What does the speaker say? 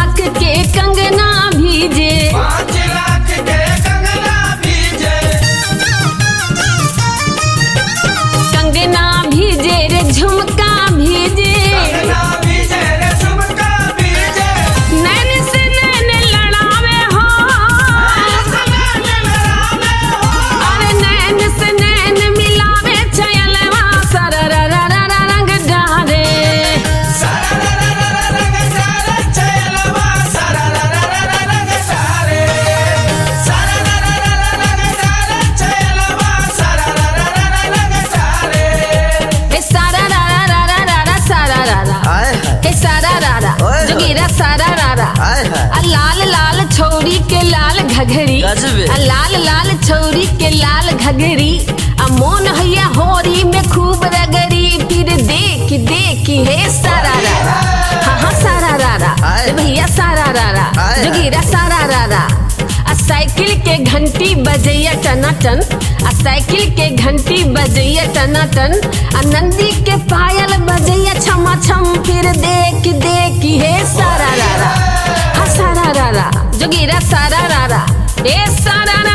लाख के कंगना भीजे, 5 लाख के कंगना भीजे, कंगना भीजे रे झुमका भीजे, कंगना भीजे रे झुमका भीजे, नैन से नैन लड़ावे हो, सनैन लड़ावे हो, अरे नैन से नैन मिलावे चयलवा सररररर रंग डारे, सररररर रंग डारे चयलवा, सररररर रंग डारे, सररररर रंग डारे चयलवा, सररररर रंग डारे। हे सारारारारारा सारारारा, हाय हाय हे सारारारा ओए। जोगीरा सारारारा, हाय हाय आ लाल लाल छौरी के लाल घघरी, गजबे। आ लाल लाल छौरी के लाल घघरी, आ मोन हैया होरी में खूब रगरी, फिर देख देख हे सारारारा, हाँ हाँ सारारारा, हाय। भैया सारारारा हाय। जोगीरा सारारारा, आ साइकिल के घंटी बजैया टनाटन, आ साइकिल के घंटी बजैया टनाटन, आ नंदी के पायल बजैया छमा छम, फिर देख देख हे सारारारा, हा सारारारा जोगीरा सारारारा, ए सारारारा।